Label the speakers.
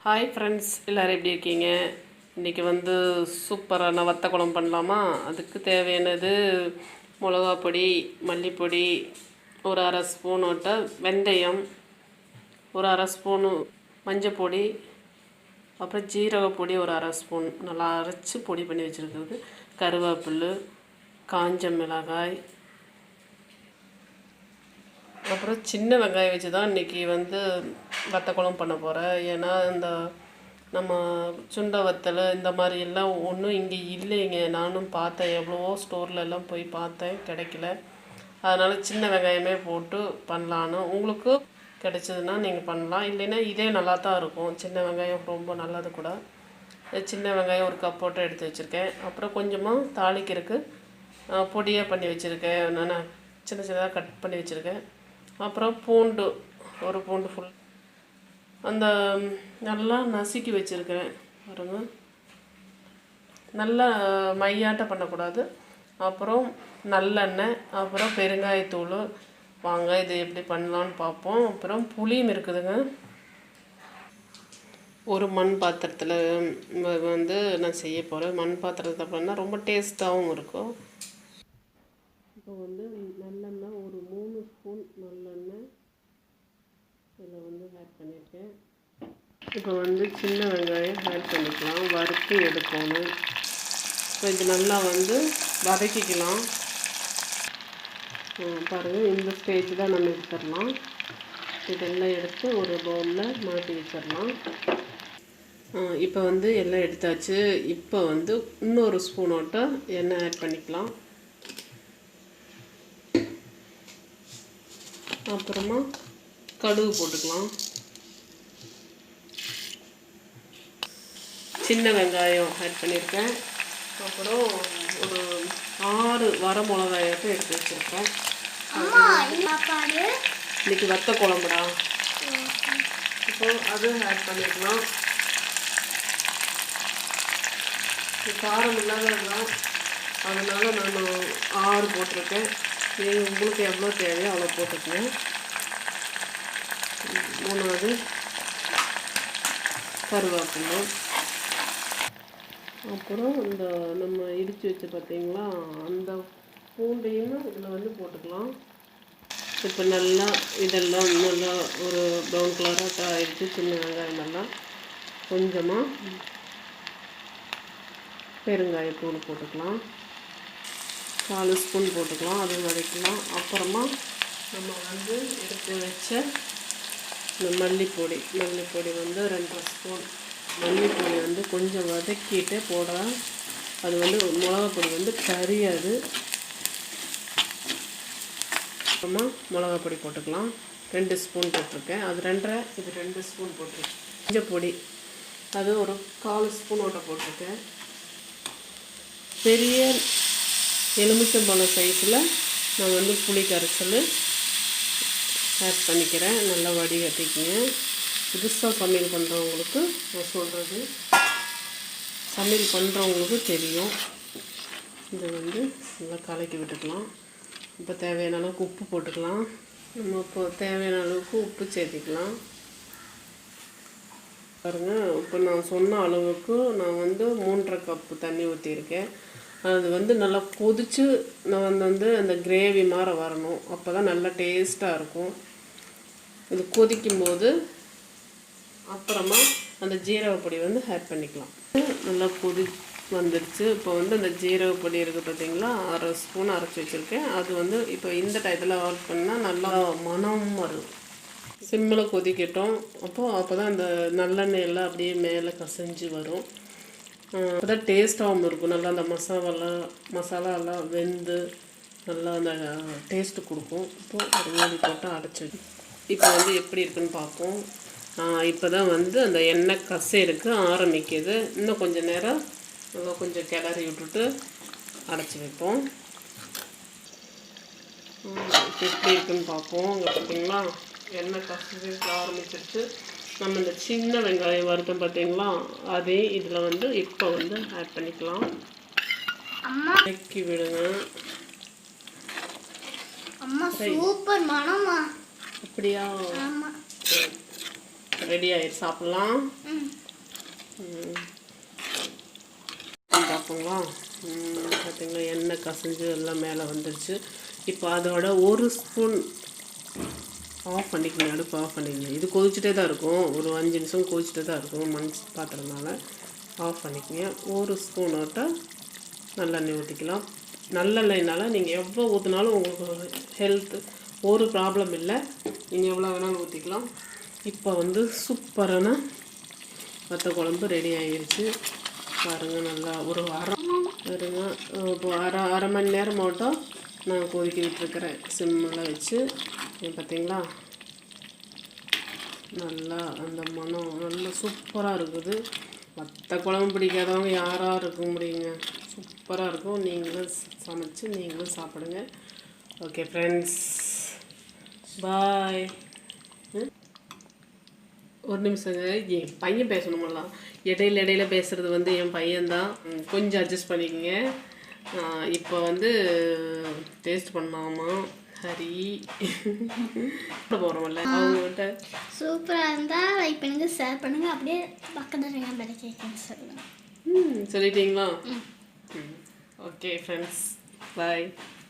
Speaker 1: Hi friends, எல்லோரும் எப்படி இருக்கீங்க? இன்றைக்கி வந்து சூப்பரான வத்த குழம்பு பண்ணலாமா? அதுக்கு தேவையானது மிளகா பொடி, மல்லிப்பொடி, ஒரு அரை ஸ்பூனோட்ட வெந்தயம், ஒரு அரை ஸ்பூனு மஞ்சள் பொடி, அப்புறம் ஜீரக பொடி ஒரு அரை ஸ்பூன் நல்லா அரைச்சி பொடி பண்ணி வச்சுருக்கிறது, கருவேப்பிலை, காஞ்ச மிளகாய், அப்புறம் சின்ன வெங்காயம் வச்சு தான் இன்றைக்கி வந்து வத்த குழம்பு பண்ண போகிறேன். ஏன்னா இந்த நம்ம சுண்டை வத்தல் இந்த மாதிரி எல்லாம் ஒன்றும் இங்கே இல்லைங்க. நானும் பார்த்தேன், எவ்வளவோ ஸ்டோரில் எல்லாம் போய் பார்த்தேன், கிடைக்கல. அதனால் சின்ன வெங்காயமே போட்டு பண்ணலான்னு. உங்களுக்கு கிடைச்சதுன்னா நீங்கள் பண்ணலாம், இல்லைன்னா இதே நல்லா தான் இருக்கும். சின்ன வெங்காயம் ரொம்ப நல்லது கூட. சின்ன வெங்காயம் ஒரு கப் போட்டு எடுத்து வச்சுருக்கேன். அப்புறம் கொஞ்சமாக தாளிக்கிறதுக்கு பொடியாக பண்ணி வச்சுருக்கேன், நான் சின்ன சின்னதாக கட் பண்ணி வச்சுருக்கேன். அப்புறம் பூண்டு, ஒரு பூண்டு ஃபுல் அந்த நல்லா நசுக்கி வச்சுருக்கிறேன் பாருங்க. நல்லா மையாட்ட பண்ணக்கூடாது. அப்புறம் நல்லெண்ணெய், அப்புறம் பெருங்காயத்தூள். வாங்க இது எப்படி பண்ணலான்னு பார்ப்போம். அப்புறம் புளியும் இருக்குதுங்க. ஒரு மண் பாத்திரத்தில் வந்து நான் செய்ய போகிறேன். மண் பாத்திரத்தில் பண்ணால் ரொம்ப டேஸ்ட்டாகவும் இருக்கும். இப்போ வந்து நல்லெண்ணெய் ஒரு 3 ஸ்பூன் நல்லெண்ணெய் இதில் வந்து ஆட் பண்ணியிருக்கேன். இப்போ வந்து சின்ன வெங்காயம் ஆட் பண்ணிக்கலாம், வறுத்து எடுக்கணும். இப்போ இது நல்லா வந்து வதக்கிக்கலாம். பாருங்கள், இந்த ஸ்டேஜ் தான் நம்ம எடுத்துடலாம். இதெல்லாம் எடுத்து ஒரு பவுலில் மாற்றி வச்சிடலாம். இப்போ வந்து எல்லாம் எடுத்தாச்சு. இப்போ வந்து இன்னொரு ஸ்பூனோட்ட எண்ணெய் ஆட் பண்ணிக்கலாம். அப்புறமா கடுகு போட்டுக்கலாம். சின்ன வெங்காயம் ஆட் பண்ணியிருக்கேன். அப்புறம் ஒரு 6 வர மிளகாயத்தை எடுத்து வச்சுருக்கேன். இன்றைக்கி வத்த குழம்புடா. இப்போ அது ஆட் பண்ணிக்கலாம். காரம் இல்லாததுதான், அதனால் நான் 6 போட்டிருக்கேன். உங்களுக்கு எவ்வளோ தேவையோ அவ்வளோ போட்டுக்கங்க. 3வது கருவேப்பிலை. அப்புறம் இந்த நம்ம இடித்து வச்சு பார்த்தீங்களா, அந்த பூண்டையும் இதில் வந்து போட்டுக்கலாம். இப்போ நல்லா இதெல்லாம் நல்லா ஒரு ப்ரௌன் கலராக ஆகிடுச்சு. சின்ன வெங்காயம் எல்லாம் கொஞ்சமாக பெருங்காயத்தூள் போட்டுக்கலாம். 4 ஸ்பூன் போட்டுக்கலாம், அது வதக்கலாம். அப்புறமா நம்ம வந்து எடுத்து வச்ச இந்த மல்லிப்பொடி வந்து 2 ஸ்பூன். மல்லிப்பொடி வந்து கொஞ்சம் வதக்கிட்டு போடலாம். அது வந்து மிளகாப்பொடி வந்து கரியாது. அப்புறமா மிளகாப்பொடி போட்டுக்கலாம். 2 ஸ்பூன் போட்டிருக்கேன். அது 2.5, இது 2 ஸ்பூன் போட்டிருக்கேன். மஞ்சள் பொடி அது ஒரு 4 ஸ்பூனோட போட்டிருக்கேன். பெரிய எலுமிச்சம்பழம் சைஸில் நான் வந்து புளி கரைசல் ஆட் பண்ணிக்கிறேன். நல்லா வடிகட்டிக்குங்க. புதுசாக சமையல் பண்ணுறவங்களுக்கு நான் சொல்கிறது, சமையல் பண்ணுறவங்களுக்கு தெரியும். இதை வந்து நல்லா கலக்கி விட்டுக்கலாம். இப்போ தேவையான அளவுக்கு உப்பு போட்டுக்கலாம். நம்ம இப்போ தேவையான அளவுக்கு உப்பு சேர்த்திக்கலாம். பாருங்கள், இப்போ நான் சொன்ன அளவுக்கு நான் வந்து 3.5 கப்பு தண்ணி ஊற்றியிருக்கேன். அது வந்து நல்லா கொதித்து நான் வந்து அந்த கிரேவி மாதிரி வரணும். அப்போ தான் நல்லா டேஸ்ட்டாக இருக்கும். இது கொதிக்கும்போது அப்புறமா அந்த ஜீரகப்பொடி வந்து ஆட் பண்ணிக்கலாம். நல்லா வந்துடுச்சு. இப்போ வந்து அந்த ஜீரகப்பொடி இருக்குது பார்த்தீங்களா, 1/2 ஸ்பூன் அரைச்சி வச்சுருக்கேன். அது வந்து இப்போ இந்த டயத்தில் ஆட் பண்ணால் நல்லா மனம் வரும். சிம்மில் கொதிக்கட்டும். அப்போ தான் அந்த நல்லெண்ணெய் எல்லாம் அப்படியே மேலே கசைஞ்சு வரும். அப்போ தான் டேஸ்ட்டாகவும் இருக்கும். நல்லா அந்த மசாலா எல்லாம் வெந்து நல்லா அந்த டேஸ்ட்டு கொடுக்கும். இப்போது அது மூடி போட்டு அடைச்சி இப்போ வந்து எப்படி இருக்குன்னு பார்ப்போம். இப்போ தான் வந்து அந்த எண்ணெய் கசைருக்கு ஆரம்பிக்குது. இன்னும் கொஞ்சம் நேரம் நல்லா கொஞ்சம் கிளறி விட்டுட்டு அடைச்சி வைப்போம். எப்படி இருக்குன்னு பார்ப்போம். அங்கே பார்த்தீங்களா, எண்ணெய் கசைக்கு ஆரம்பிச்சிருச்சு. நம்ம இந்த சின்ன வெங்காயம் வறுத்தோம் பார்த்தீங்களா, அதே இதில் வந்து இப்போ வந்து ஆட் பண்ணிக்கலாம். வதக்கி விடுங்க.
Speaker 2: சூப்பர் மனமா.
Speaker 1: அப்படியா? ரெடி ஆயிடுச்சு, சாப்பிட்லாம். பார்ப்போங்களா? பார்த்தீங்களா, எண்ணெய் கசிஞ்சு எல்லாம் மேலே வந்துடுச்சு. இப்போ அதோட ஒரு ஸ்பூன் ஆஃப் பண்ணிக்கணும், அடுப்பு ஆஃப் பண்ணிக்கணும். இது கொதிச்சுட்டே தான் இருக்கும், ஒரு 5 நிமிஷம் கொதிச்சுட்டே தான் இருக்கும் மண் பாத்திரனால. ஆஃப் பண்ணிக்கங்க. ஒரு ஸ்பூன் விட்டால் நல்லெண்ணெய் ஊற்றிக்கலாம். நல்லெண்ணெய்னால நீங்கள் எவ்வளோ ஊற்றினாலும் உங்களுக்கு ஹெல்த்து ஒரு ப்ராப்ளம் இல்லை, நீங்கள் எவ்வளோ வேணாலும் ஊற்றிக்கலாம். இப்போ வந்து சூப்பரான வத்த குழம்பு ரெடி ஆகிடுச்சு பாருங்கள். நல்லா ஒரு பாருங்க, இப்போ அரை மணி நேரம் மட்டும் நான் கொதிக்க விட்டுருக்கிறேன் சிம்மில் வச்சு. பார்த்தீங்களா, நல்லா அந்த மனம் நல்லா சூப்பராக இருக்குது. வத்த குழம்பு பிடிக்காதவங்க யாராக இருக்க முடியுங்க, சூப்பராக இருக்கும். நீங்களும் சமைச்சு நீங்களும் சாப்பிடுங்க. ஓகே ஃப்ரெண்ட்ஸ், பாய். ஒரு நிமிஷங்க, என் பையன் பேசணுமெல்லாம் இடையில பேசுகிறது வந்து என் பையன்தான், கொஞ்சம் அட்ஜஸ்ட் பண்ணிக்கோங்க. இப்போ வந்து டேஸ்ட் பண்ணாமா ஹரி போகிறோம்ல அவங்ககிட்ட.
Speaker 2: சூப்பராக இருந்தால் லைக் பண்ணுங்கள், ஷேர் பண்ணுங்கள், அப்படியே பக்கத்தில் பெல் கேட்குன்னு சொல்லுங்கள்.
Speaker 1: சொல்லிட்டீங்களா? ஓகே ஃப்ரெண்ட்ஸ், பாய்.